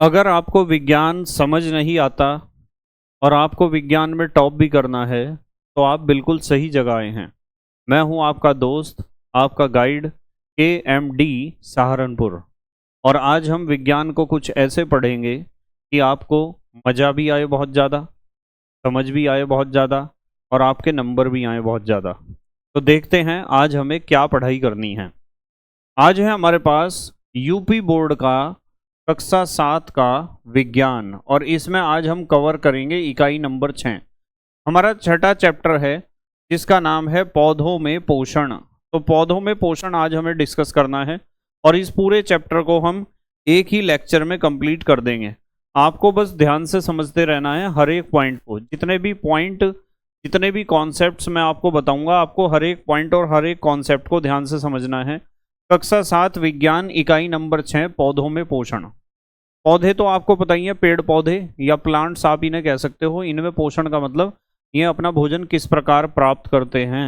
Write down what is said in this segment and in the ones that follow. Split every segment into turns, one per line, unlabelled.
अगर आपको विज्ञान समझ नहीं आता और आपको विज्ञान में टॉप भी करना है तो आप बिल्कुल सही जगह आए हैं। मैं हूं आपका दोस्त, आपका गाइड के एम डी सहारनपुर। और आज हम विज्ञान को कुछ ऐसे पढ़ेंगे कि आपको मज़ा भी आए बहुत ज़्यादा, समझ भी आए बहुत ज़्यादा और आपके नंबर भी आए बहुत ज़्यादा। तो देखते हैं आज हमें क्या पढ़ाई करनी है। आज है हमारे पास यूपी बोर्ड का कक्षा 7 का विज्ञान और इसमें आज हम कवर करेंगे इकाई नंबर 6। हमारा छठा चैप्टर है जिसका नाम है पौधों में पोषण। तो पौधों में पोषण आज हमें डिस्कस करना है और इस पूरे चैप्टर को हम एक ही लेक्चर में कंप्लीट कर देंगे। आपको बस ध्यान से समझते रहना है हर एक पॉइंट को। जितने भी कॉन्सेप्ट्स मैं आपको बताऊंगा, आपको हर एक पॉइंट और हर एक कॉन्सेप्ट को ध्यान से समझना है। कक्षा 7 विज्ञान इकाई नंबर 6 पौधों में पोषण। पौधे तो आपको पता ही है, पेड़ पौधे या प्लांट्स आप इन्हें कह सकते हो। इनमें पोषण का मतलब ये अपना भोजन किस प्रकार प्राप्त करते हैं।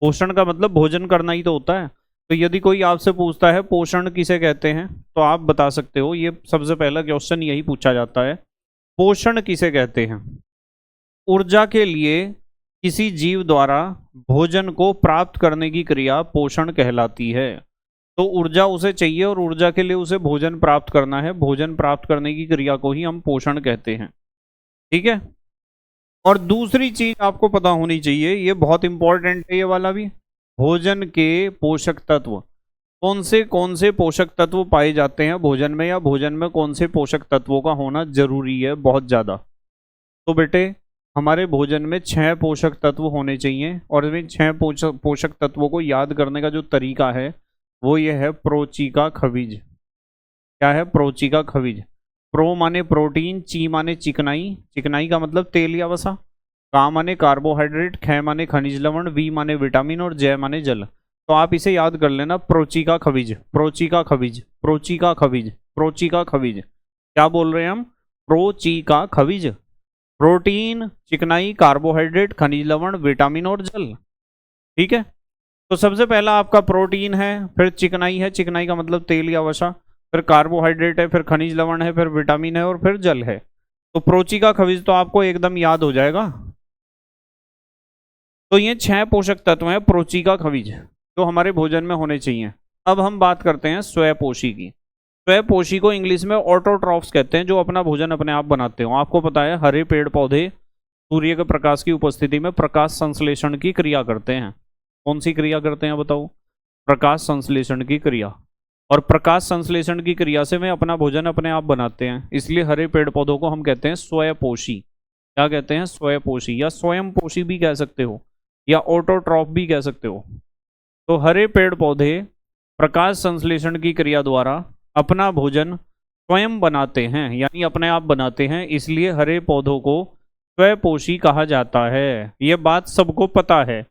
पोषण का मतलब भोजन करना ही तो होता है। तो यदि कोई आपसे पूछता है पोषण किसे कहते हैं तो आप बता सकते हो। ये सबसे पहला क्वेश्चन यही पूछा जाता है, पोषण किसे कहते हैं। ऊर्जा के लिए किसी जीव द्वारा भोजन को प्राप्त करने की क्रिया पोषण कहलाती है। तो ऊर्जा उसे चाहिए और ऊर्जा के लिए उसे भोजन प्राप्त करना है। भोजन प्राप्त करने की क्रिया को ही हम पोषण कहते हैं। ठीक है। और दूसरी चीज आपको पता होनी चाहिए, ये बहुत इंपॉर्टेंट है ये वाला भी, भोजन के पोषक तत्व। कौन से पोषक तत्व पाए जाते हैं भोजन में, या भोजन में कौन से पोषक तत्वों का होना जरूरी है बहुत ज्यादा। तो बेटे हमारे भोजन में 6 पोषक तत्व होने चाहिए और इन 6 पोषक तत्वों को याद करने का जो तरीका है वो ये है प्रोची का खनिज। क्या है? प्रोची का खनिज। प्रो माने प्रोटीन, ची माने चिकनाई, चिकनाई का मतलब तेल या वसा, का माने कार्बोहाइड्रेट, ख माने खनिज लवण, वी माने विटामिन और जय माने जल। तो आप इसे याद कर लेना, प्रोची का खनिज, प्रोची का खनिज, प्रोची का खनिज, प्रोची का खनिज। क्या बोल रहे हैं हम? प्रोची का खनिज। प्रोटीन, चिकनाई, कार्बोहाइड्रेट, खनिज लवण, विटामिन और जल। ठीक है। तो सबसे पहला आपका प्रोटीन है, फिर चिकनाई है, चिकनाई का मतलब तेल या वसा, फिर कार्बोहाइड्रेट है, फिर खनिज लवण है, फिर विटामिन है और फिर जल है। तो प्रोची का खनिज तो आपको एकदम याद हो जाएगा। तो ये 6 पोषक तत्व हैं प्रोची का खनिज जो हमारे भोजन में होने चाहिए। अब हम बात करते हैं स्वयपोषी की। स्वयपोषी को इंग्लिश में ऑटोट्रॉफ्स कहते हैं, जो अपना भोजन अपने आप बनाते हो। आपको पता है हरे पेड़ पौधे सूर्य के प्रकाश की उपस्थिति में प्रकाश संश्लेषण की क्रिया करते हैं। कौन सी क्रिया करते हैं बताओ? प्रकाश संश्लेषण की क्रिया। और प्रकाश संश्लेषण की क्रिया से वे अपना भोजन अपने आप बनाते हैं। इसलिए हरे पेड़ पौधों को हम कहते हैं स्वयपोषी। क्या कहते हैं? स्वयपोषी या स्वयंपोषी भी कह सकते हो या ऑटोट्रॉफ भी कह सकते हो। तो हरे पेड़ पौधे प्रकाश संश्लेषण की क्रिया द्वारा अपना भोजन स्वयं बनाते हैं, यानी अपने आप बनाते हैं। इसलिए हरे पौधों को स्वयपोषी कहा जाता है। यह बात सबको पता है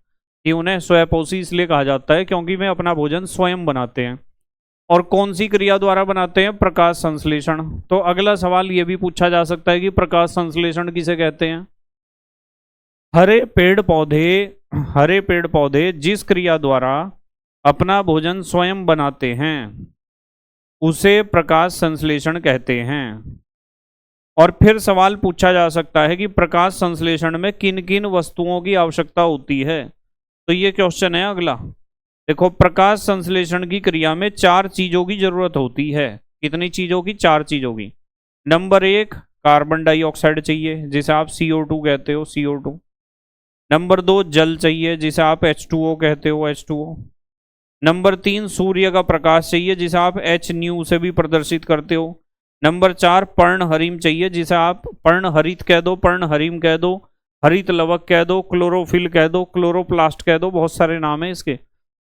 कि उन्हें स्वयपोषी इसलिए कहा जाता है क्योंकि वे अपना भोजन स्वयं बनाते हैं। और कौन सी क्रिया द्वारा बनाते हैं? प्रकाश संश्लेषण। तो अगला सवाल यह भी पूछा जा सकता है कि प्रकाश संश्लेषण किसे कहते हैं। हरे पेड़ पौधे जिस क्रिया द्वारा अपना भोजन स्वयं बनाते हैं उसे प्रकाश संश्लेषण कहते हैं। और फिर सवाल पूछा जा सकता है कि प्रकाश संश्लेषण में किन किन वस्तुओं की आवश्यकता होती है। तो ये क्वेश्चन है अगला। देखो, प्रकाश संश्लेषण की क्रिया में 4 चीजों की जरूरत होती है। कितनी चीजों की? 4 चीजों की। नंबर 1 कार्बन डाइऑक्साइड चाहिए, जिसे आप CO2 कहते हो, CO2। नंबर 2 जल चाहिए, जिसे आप H2O कहते हो, H2O। नंबर 3 सूर्य का प्रकाश चाहिए, जिसे आप HNU से भी प्रदर्शित करते हो। नंबर 4 पर्णहरिम चाहिए, जिसे आप पर्णहरित कह दो, पर्णहरिम कह दो, हरित लवक कह दो, क्लोरोफिल कह दो, क्लोरोप्लास्ट कह दो, बहुत सारे नाम है इसके।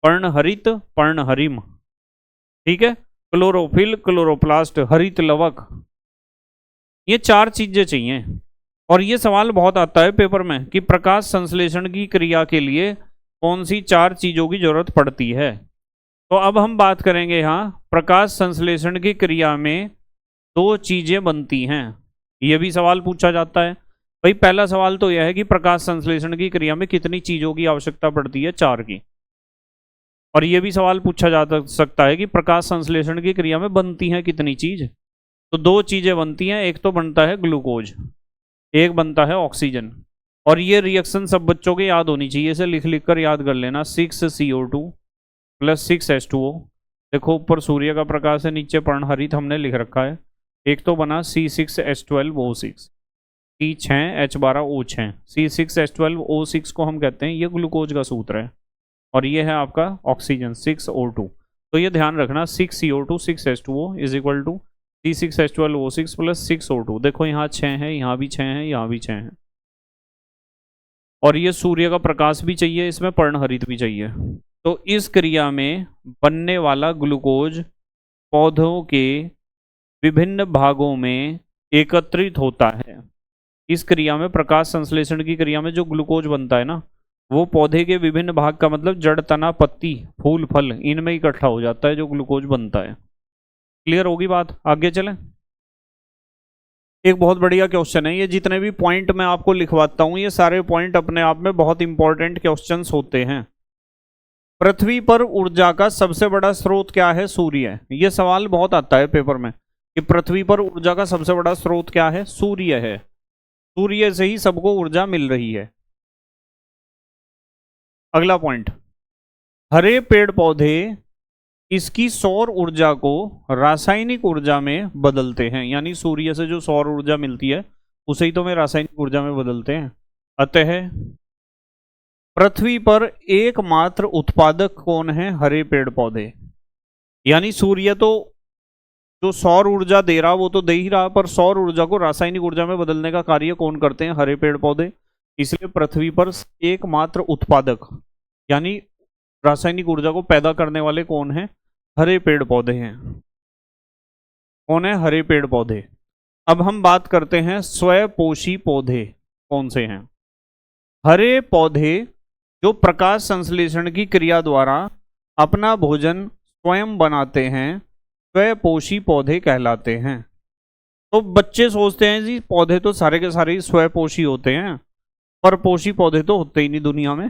पर्णहरित, पर्णहरिम। ठीक है। क्लोरोफिल, क्लोरोप्लास्ट, हरित लवक, ये 4 चीजें चाहिए। और ये सवाल बहुत आता है पेपर में कि प्रकाश संश्लेषण की क्रिया के लिए कौन सी 4 चीजों की जरूरत पड़ती है। तो अब हम बात करेंगे यहाँ प्रकाश संश्लेषण की क्रिया में 2 चीजें बनती हैं। यह भी सवाल पूछा जाता है। भाई पहला सवाल तो यह है कि प्रकाश संश्लेषण की क्रिया में कितनी चीजों की आवश्यकता पड़ती है? 4 की। और यह भी सवाल पूछा जा सकता है कि प्रकाश संश्लेषण की क्रिया में बनती है कितनी चीज? तो दो चीजें बनती हैं, एक तो बनता है ग्लूकोज, एक बनता है ऑक्सीजन। और ये रिएक्शन सब बच्चों के याद होनी चाहिए, इसे लिख लिख कर याद कर लेना। 6CO2 plus 6H2O। देखो ऊपर सूर्य का प्रकाश है, नीचे पर्णहरित हमने लिख रखा है। एक तो बना C6H12O6, C6H12O6। C6H12O6 को हम कहते हैं, ये ग्लूकोज का सूत्र है, और ये है आपका ऑक्सीजन 6O2। तो ये ध्यान रखना, 6CO2 6H2O is equal to C6H12O6 plus 6O2। देखो यहाँ 6 है, यहाँ भी 6 है, यहाँ भी 6 है, और ये सूर्य का प्रकाश भी चाहिए, इसमें पर्णहरित भी चाहिए। तो इस क्रिया में बनने वाला ग्लूकोज पौधों के विभिन्न भागों में एकत्रित होता है। इस क्रिया में, प्रकाश संश्लेषण की क्रिया में जो ग्लूकोज बनता है ना, वो पौधे के विभिन्न भाग का मतलब जड़, तना, पत्ती, फूल, फल, इनमें इकट्ठा हो जाता है जो ग्लूकोज बनता है। क्लियर होगी बात? आगे चलें। एक बहुत बढ़िया क्वेश्चन है ये। जितने भी पॉइंट मैं आपको लिखवाता हूं, ये सारे पॉइंट अपने आप में बहुत इंपॉर्टेंट क्वेश्चंस होते हैं। पृथ्वी पर ऊर्जा का सबसे बड़ा स्रोत क्या है? सूर्य। ये सवाल बहुत आता है पेपर में कि पृथ्वी पर ऊर्जा का सबसे बड़ा स्रोत क्या है? सूर्य है। सूर्य से ही सबको ऊर्जा मिल रही है। अगला पॉइंट, हरे पेड़ पौधे इसकी सौर ऊर्जा को रासायनिक ऊर्जा में बदलते हैं, यानी सूर्य से जो सौर ऊर्जा मिलती है उसे ही तो वे रासायनिक ऊर्जा में बदलते हैं। अतः पृथ्वी पर एकमात्र उत्पादक कौन है? हरे पेड़ पौधे। यानी सूर्य तो जो सौर ऊर्जा दे रहा वो तो दे ही रहा, पर सौर ऊर्जा को रासायनिक ऊर्जा में बदलने का कार्य कौन करते हैं? हरे पेड़ पौधे। इसलिए पृथ्वी पर एकमात्र उत्पादक यानी रासायनिक ऊर्जा को पैदा करने वाले कौन है? हरे पेड़ पौधे हैं। कौन है? हरे पेड़ पौधे। अब हम बात करते हैं स्वपोषी पौधे कौन से हैं। हरे पौधे जो प्रकाश संश्लेषण की क्रिया द्वारा अपना भोजन स्वयं बनाते हैं, स्वपोषी पौधे कहलाते हैं। तो बच्चे सोचते हैं जी पौधे तो सारे के सारे स्वपोषी होते हैं, पर पोषी पौधे तो होते ही नहीं दुनिया में।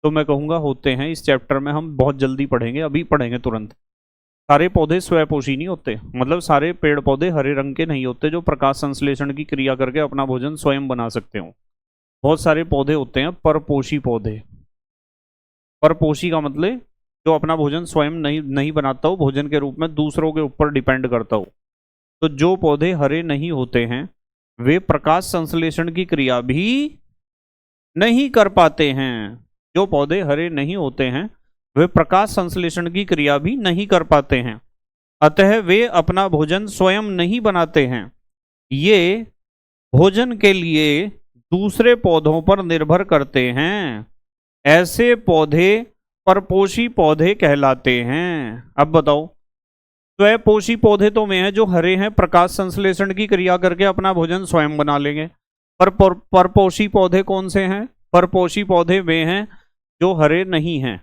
तो मैं कहूँगा होते हैं। इस चैप्टर में हम बहुत जल्दी पढ़ेंगे, अभी पढ़ेंगे तुरंत। सारे पौधे स्वपोषी नहीं होते, मतलब सारे पेड़ पौधे हरे रंग के नहीं होते जो प्रकाश संश्लेषण की क्रिया करके अपना भोजन स्वयं बना सकते हो। बहुत सारे पौधे होते हैं परपोषी पौधे। परपोषी का मतलब जो अपना भोजन स्वयं नहीं बनाता हो, भोजन के रूप में दूसरों के ऊपर डिपेंड करता हो। तो जो पौधे हरे नहीं होते हैं वे प्रकाश संश्लेषण की क्रिया भी नहीं कर पाते हैं। जो पौधे हरे नहीं होते हैं वे प्रकाश संश्लेषण की क्रिया भी नहीं कर पाते हैं, अतः वे अपना भोजन स्वयं नहीं बनाते हैं। ये भोजन के लिए दूसरे पौधों पर निर्भर करते हैं। ऐसे पौधे परपोषी पौधे कहलाते हैं। अब बताओ, स्वपोषी पौधे तो वे हैं जो हरे हैं, प्रकाश संश्लेषण की क्रिया करके अपना भोजन स्वयं बना लेंगे। पर परपोषी पौधे कौन से हैं? परपोषी पौधे वे हैं जो हरे नहीं हैं।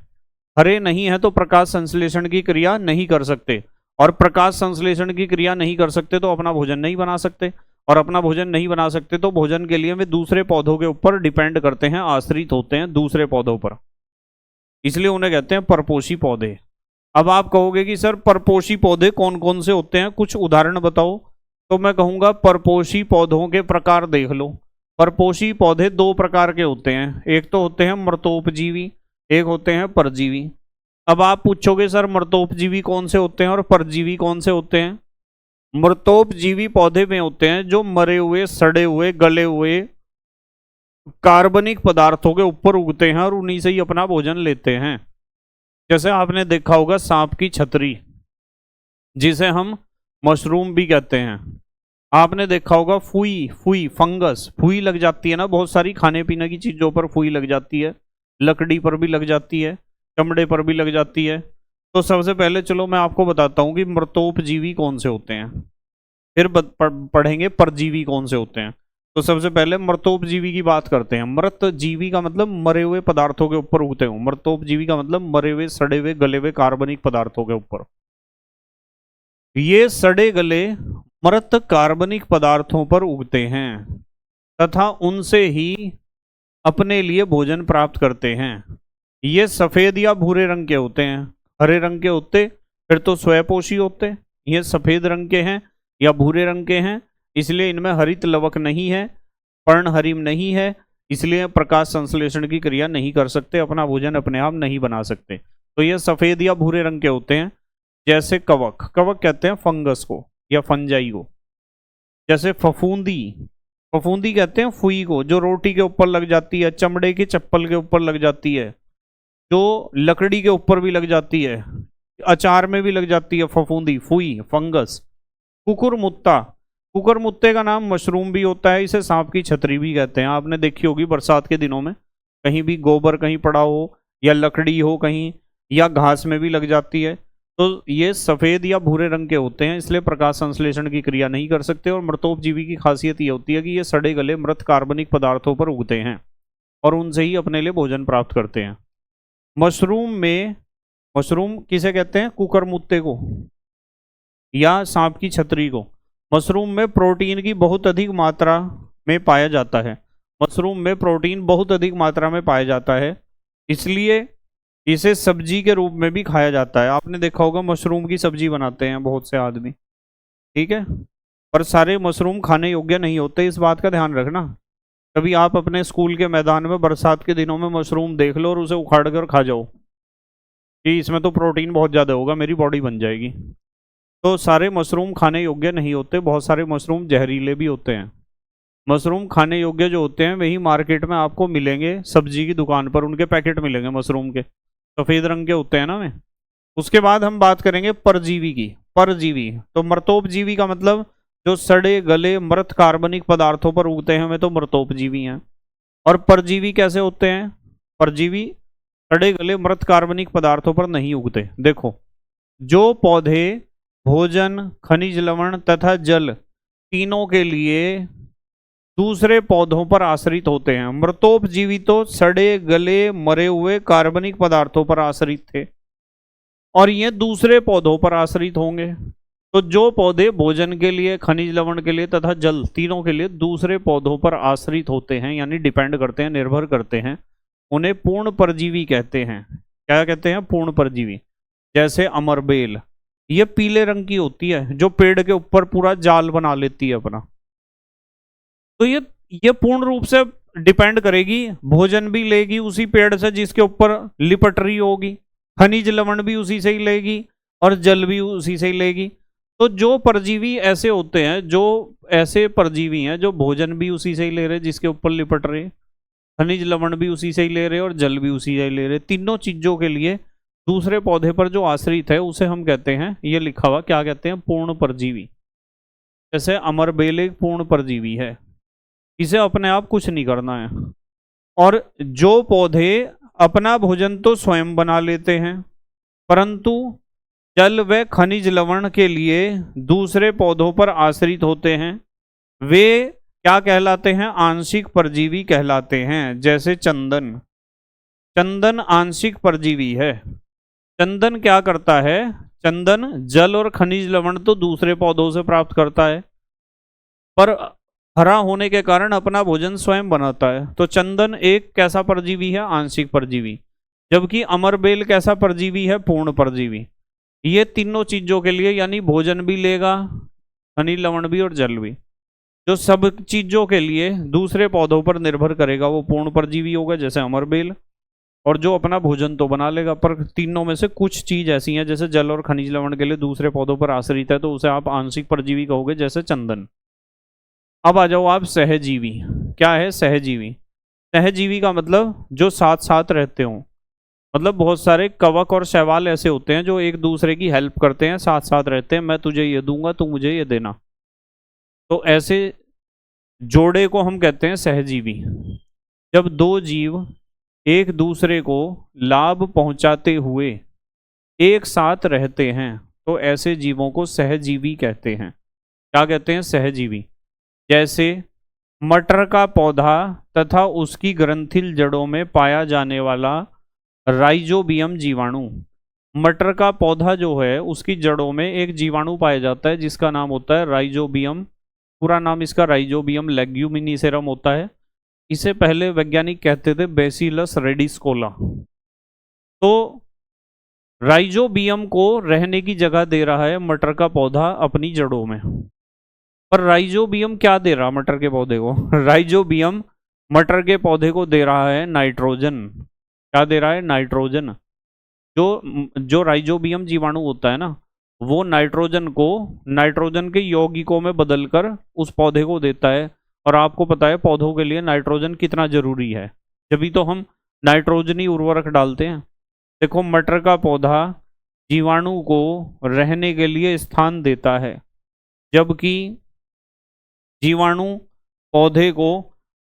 हरे नहीं है तो प्रकाश संश्लेषण की क्रिया नहीं कर सकते, और प्रकाश संश्लेषण की क्रिया नहीं कर सकते तो अपना भोजन नहीं बना सकते, और अपना भोजन नहीं बना सकते तो भोजन के लिए वे दूसरे पौधों के ऊपर डिपेंड करते हैं, आश्रित होते हैं दूसरे पौधों पर, इसलिए उन्हें कहते हैं परपोषी पौधे। अब आप कहोगे कि सर परपोषी पौधे कौन कौन से होते हैं, कुछ उदाहरण बताओ। तो मैं कहूंगा परपोषी पौधों के प्रकार देख लो। परपोषी पौधे दो प्रकार के होते हैं, एक तो होते हैं मृतोपजीवी, एक होते हैं परजीवी। अब आप पूछोगे सर मृतोपजीवी कौन से होते हैं और परजीवी कौन से होते हैं? मृतोपजीवी पौधे में होते हैं जो मरे हुए, सड़े हुए, गले हुए कार्बनिक पदार्थों के ऊपर उगते हैं और उन्हीं से ही अपना भोजन लेते हैं। जैसे आपने देखा होगा सांप की छतरी, जिसे हम मशरूम भी कहते हैं। आपने देखा होगा फुई फंगस, फुई लग जाती है ना, बहुत सारी खाने पीने की चीजों पर फुई लग जाती है, लकड़ी पर भी लग जाती है, चमड़े पर भी लग जाती है। तो सबसे पहले चलो मैं आपको बताता हूँ कि मृतोपजीवी कौन से होते हैं, फिर पढ़ेंगे परजीवी कौन से होते हैं। तो सबसे पहले मृतोपजीवी की बात करते हैं। मृतजीवी का मतलब मरे हुए पदार्थों के ऊपर उगते हो, मृतोपजीवी का मतलब मरे हुए, सड़े हुए, गले हुए कार्बनिक पदार्थों के ऊपर। ये सड़े गले मृत कार्बनिक पदार्थों पर उगते हैं तथा उनसे ही अपने लिए भोजन प्राप्त करते हैं। ये सफेद या भूरे रंग के होते हैं। हरे रंग के होते फिर तो स्वयपोषी होते, ये सफेद रंग के हैं या भूरे रंग के हैं, इसलिए इनमें हरित लवक नहीं है, पर्णहरिम नहीं है, इसलिए प्रकाश संश्लेषण की क्रिया नहीं कर सकते, अपना भोजन अपने आप नहीं बना सकते। तो ये सफेद या भूरे रंग के होते हैं। जैसे कवक, कवक कहते हैं फंगस को या फंजाई को। जैसे फफूंदी, फफूंदी कहते हैं फुई को, जो रोटी के ऊपर लग जाती है, चमड़े की चप्पल के ऊपर लग जाती है, जो लकड़ी के ऊपर भी लग जाती है, अचार में भी लग जाती है, फफूंदी, फुई, फंगस। कुकुरमुत्ता, कुकुरमुत्ते का नाम मशरूम भी होता है, इसे सांप की छतरी भी कहते हैं। आपने देखी होगी बरसात के दिनों में, कहीं भी गोबर कहीं पड़ा हो या लकड़ी हो कहीं, या घास में भी लग जाती है। तो ये सफेद या भूरे रंग के होते हैं, इसलिए प्रकाश संश्लेषण की क्रिया नहीं कर सकते। और मृतोपजीवी की खासियत ये होती है कि ये सड़े गले मृत कार्बनिक पदार्थों पर उगते हैं और उनसे ही अपने लिए भोजन प्राप्त करते हैं। मशरूम में, मशरूम किसे कहते हैं? कुकुरमुत्ते को या सांप की छतरी को। मशरूम में प्रोटीन की बहुत अधिक मात्रा में पाया जाता है, मशरूम में प्रोटीन बहुत अधिक मात्रा में पाया जाता है, इसलिए इसे सब्जी के रूप में भी खाया जाता है। आपने देखा होगा मशरूम की सब्जी बनाते हैं बहुत से आदमी, ठीक है, पर सारे मशरूम खाने योग्य नहीं होते, इस बात का ध्यान रखना। कभी आप अपने स्कूल के मैदान में बरसात के दिनों में मशरूम देख लो और उसे उखाड़ कर खा जाओ कि इसमें तो प्रोटीन बहुत ज़्यादा होगा, मेरी बॉडी बन जाएगी। तो सारे मशरूम खाने योग्य नहीं होते, बहुत सारे मशरूम जहरीले भी होते हैं। मशरूम खाने योग्य जो होते हैं वही मार्केट में आपको मिलेंगे, सब्जी की दुकान पर उनके पैकेट मिलेंगे मशरूम के, सफ़ेद रंग के होते हैं ना वे। उसके बाद हम बात करेंगे परजीवी की। परजीवी तो मृतोपजीवी का मतलब जो सड़े गले मृत कार्बनिक पदार्थों पर उगते हैं वे तो मृतोपजीवी हैं। और परजीवी कैसे होते हैं? परजीवी सड़े गले मृत कार्बनिक पदार्थों पर नहीं उगते। देखो, जो पौधे भोजन, खनिज लवण तथा जल तीनों के लिए दूसरे पौधों पर आश्रित होते हैं। मृतोपजीवी तो सड़े गले मरे हुए कार्बनिक पदार्थों पर आश्रित थे और ये दूसरे पौधों पर आश्रित होंगे। तो जो पौधे भोजन के लिए, खनिज लवण के लिए तथा जल तीनों के लिए दूसरे पौधों पर आश्रित होते हैं, यानी डिपेंड करते हैं, निर्भर करते हैं, उन्हें पूर्ण परजीवी कहते हैं। क्या कहते हैं? पूर्ण परजीवी। जैसे अमरबेल, ये पीले रंग की होती है, जो पेड़ के ऊपर पूरा जाल बना लेती है अपना। तो ये पूर्ण रूप से डिपेंड करेगी, भोजन भी लेगी उसी पेड़ से जिसके ऊपर लिपट रही होगी, खनिज लवण भी उसी से ही लेगी और जल भी उसी से ही लेगी। तो जो परजीवी ऐसे होते हैं, जो ऐसे परजीवी हैं जो भोजन भी उसी से ही ले रहे, जिसके ऊपर लिपट रहे, खनिज लवण भी उसी से ही ले रहे और जल भी उसी से ही ले रहे, तीनों चीजों के लिए दूसरे पौधे पर जो आश्रित है उसे हम कहते हैं, ये लिखा हुआ क्या कहते हैं? पूर्ण परजीवी। जैसे अमरबेल एक पूर्ण परजीवी है, इसे अपने आप कुछ नहीं करना है। और जो पौधे अपना भोजन तो स्वयं बना लेते हैं, परंतु जल व खनिज लवण के लिए दूसरे पौधों पर आश्रित होते हैं, वे क्या कहलाते हैं? आंशिक परजीवी कहलाते हैं। जैसे चंदन, चंदन आंशिक परजीवी है। चंदन क्या करता है? चंदन जल और खनिज लवण तो दूसरे पौधों से प्राप्त करता है, पर हरा होने के कारण अपना भोजन स्वयं बनाता है। तो चंदन एक कैसा परजीवी है? आंशिक परजीवी। जबकि अमरबेल कैसा परजीवी है? पूर्ण परजीवी। ये तीनों चीजों के लिए, यानी भोजन भी लेगा, खनिज लवण भी और जल भी, जो सब चीजों के लिए दूसरे पौधों पर निर्भर करेगा वो पूर्ण परजीवी होगा, जैसे अमरबेल। और जो अपना भोजन तो बना लेगा, पर तीनों में से कुछ चीज ऐसी हैं जैसे जल और खनिज लवण के लिए दूसरे पौधों पर आश्रित है, तो उसे आप आंशिक परजीवी कहोगे, जैसे चंदन। अब आ जाओ आप सहजीवी। क्या है सहजीवी? सहजीवी का मतलब जो साथ साथ रहते हों, मतलब बहुत सारे कवक और शैवाल ऐसे होते हैं जो एक दूसरे की हेल्प करते हैं, साथ साथ रहते हैं, मैं तुझे ये दूंगा तू मुझे ये देना। तो ऐसे जोड़े को हम कहते हैं सहजीवी। जब दो जीव एक दूसरे को लाभ पहुंचाते हुए एक साथ रहते हैं तो ऐसे जीवों को सहजीवी कहते हैं। क्या कहते हैं? सहजीवी। जैसे मटर का पौधा तथा उसकी ग्रंथिल जड़ों में पाया जाने वाला राइजोबियम जीवाणु। मटर का पौधा जो है उसकी जड़ों में एक जीवाणु पाया जाता है जिसका नाम होता है राइजोबियम। पूरा नाम इसका राइजोबियम लेग्यूमिनिसेरम होता है। इसे पहले वैज्ञानिक कहते थे बेसिलस रेडिस्कोला। तो राइजोबियम को रहने की जगह दे रहा है मटर का पौधा अपनी जड़ों में। पर राइजोबियम क्या दे रहा मटर के पौधे को? राइजोबियम मटर के पौधे को दे रहा है नाइट्रोजन। क्या दे रहा है? नाइट्रोजन। जो राइजोबियम जीवाणु होता है ना, वो नाइट्रोजन को नाइट्रोजन के यौगिकों में बदलकर उस पौधे को देता है। और आपको पता है पौधों के लिए नाइट्रोजन कितना जरूरी है, जब तो हम नाइट्रोजनी उर्वरक डालते हैं। देखो मटर का पौधा जीवाणु को रहने के लिए स्थान देता है, जबकि जीवाणु पौधे को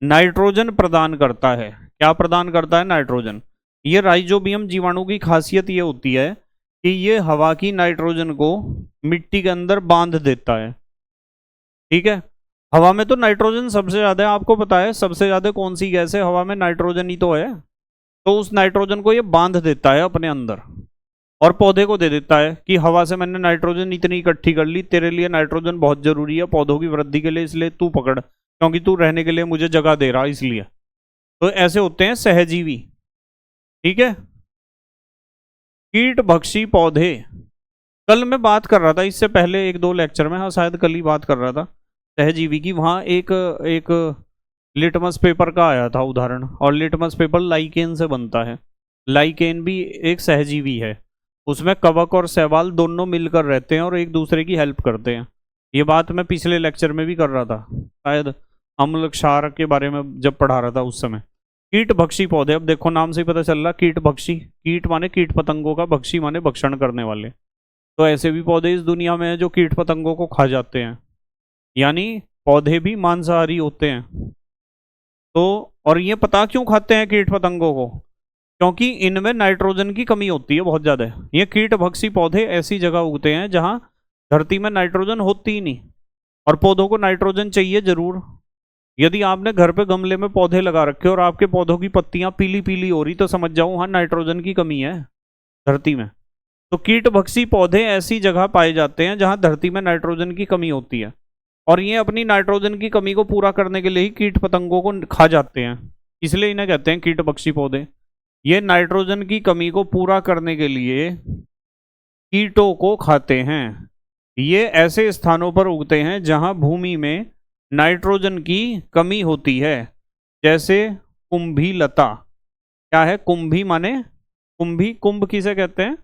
नाइट्रोजन प्रदान करता है। क्या प्रदान करता है? नाइट्रोजन। ये राइजोबियम जीवाणु की खासियत ये होती है कि ये हवा की नाइट्रोजन को मिट्टी के अंदर बांध देता है। ठीक है, हवा में तो नाइट्रोजन सबसे ज्यादा है, आपको पता है सबसे ज्यादा कौन सी गैस है हवा में? नाइट्रोजन ही तो है। तो उस नाइट्रोजन को ये बांध देता है अपने अंदर और पौधे को दे देता है कि हवा से मैंने नाइट्रोजन इतनी इकट्ठी कर ली, तेरे लिए नाइट्रोजन बहुत जरूरी है पौधों की वृद्धि के लिए, इसलिए तू पकड़, क्योंकि तू रहने के लिए मुझे जगह दे रहा इसलिए। तो ऐसे होते हैं सहजीवी। ठीक है, कीट भक्षी पौधे। कल मैं बात कर रहा था, इससे पहले एक दो लेक्चर में, हाँ शायद कल ही बात कर रहा था सहजीवी की। वहां एक लिटमस पेपर का आया था उदाहरण, और लिटमस पेपर लाइकेन से बनता है। लाइकेन भी एक सहजीवी है, उसमें कवक और शैवाल दोनों मिलकर रहते हैं और एक दूसरे की हेल्प करते हैं। ये बात मैं पिछले लेक्चर में भी कर रहा था, शायद अम्ल क्षार के बारे में जब पढ़ा रहा था उस समय। कीट भक्षी पौधे, अब देखो नाम से ही पता चल रहा, कीट भक्षी, कीट माने कीट पतंगों का, भक्षी माने भक्षण करने वाले। तो ऐसे भी पौधे इस दुनिया में हैं जो कीट पतंगों को खा जाते हैं, यानी पौधे भी मांसाहारी होते हैं। तो और ये पता क्यों खाते हैं कीट पतंगों को? क्योंकि इनमें नाइट्रोजन की कमी होती है बहुत ज्यादा। ये कीट भक्षी पौधे ऐसी जगह उगते हैं जहां धरती में नाइट्रोजन होती ही नहीं, और पौधों को नाइट्रोजन चाहिए जरूर। यदि आपने घर पे गमले में पौधे लगा रखे और आपके पौधों की पत्तियां पीली पीली हो रही, तो समझ जाओ वहां नाइट्रोजन की कमी है धरती में। तो कीट भक्षी पौधे ऐसी जगह पाए जाते हैं जहां धरती में नाइट्रोजन की कमी होती है, और ये अपनी नाइट्रोजन की कमी को पूरा करने के लिए ही कीट पतंगों को खा जाते हैं, इसलिए इन्हें कहते हैं कीट भक्षी पौधे। ये नाइट्रोजन की कमी को पूरा करने के लिए कीटों को खाते हैं। ये ऐसे स्थानों पर उगते हैं जहां भूमि में नाइट्रोजन की कमी होती है, जैसे कुंभी लता। क्या है कुंभी? माने कुंभी, कुंभ किसे कहते हैं?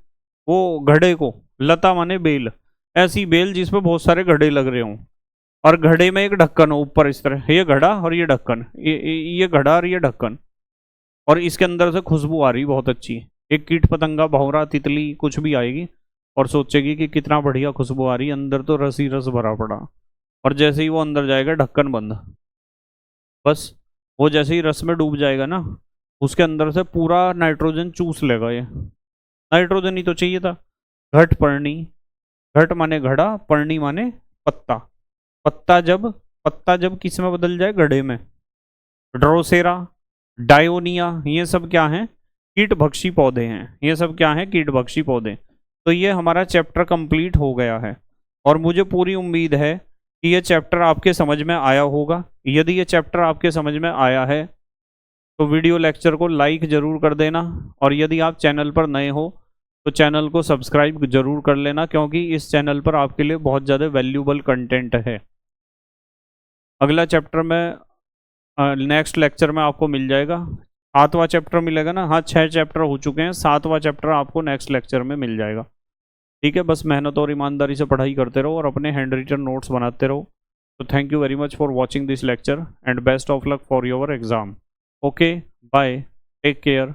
वो घड़े को। लता माने बेल, ऐसी बेल जिसपे बहुत सारे घड़े लग रहे हों, और घड़े में एक ढक्कन हो ऊपर इस तरह, ये घड़ा और ये ढक्कन, ये घड़ा और ये ढक्कन, और इसके अंदर से खुशबू आ रही बहुत अच्छी। एक कीट पतंगा, भंवरा, तितली कुछ भी आएगी और सोचेगी कि कितना बढ़िया खुशबू आ रही है, अंदर तो रस ही रस भरा पड़ा। और जैसे ही वो अंदर जाएगा ढक्कन बंद, बस वो जैसे ही रस में डूब जाएगा ना, उसके अंदर से पूरा नाइट्रोजन चूस लेगा। ये नाइट्रोजन ही तो चाहिए था। घट पर्णी, घट माने घड़ा, पर्णी माने पत्ता। पत्ता जब किस में बदल जाए? घड़े में। ड्रोसेरा, डायोनिया, ये सब क्या हैं? कीट भक्षी पौधे हैं। ये सब क्या हैं? कीट भक्षी पौधे। तो ये हमारा चैप्टर कंप्लीट हो गया है, और मुझे पूरी उम्मीद है कि ये चैप्टर आपके समझ में आया होगा। यदि ये चैप्टर आपके समझ में आया है तो वीडियो लेक्चर को लाइक जरूर कर देना, और यदि आप चैनल पर नए हो तो चैनल को सब्सक्राइब जरूर कर लेना, क्योंकि इस चैनल पर आपके लिए बहुत ज़्यादा वैल्यूबल कंटेंट है। अगला चैप्टर में नेक्स्ट लेक्चर में आपको मिल जाएगा। 7वां चैप्टर मिलेगा ना? हाँ, 6 चैप्टर हो चुके हैं, 7वां चैप्टर आपको नेक्स्ट लेक्चर में मिल जाएगा। ठीक है, बस मेहनत और ईमानदारी से पढ़ाई करते रहो और अपने हैंड रिटन नोट्स बनाते रहो। तो thank you very much for watching this lecture and best of luck for your exam. Okay, bye, take care.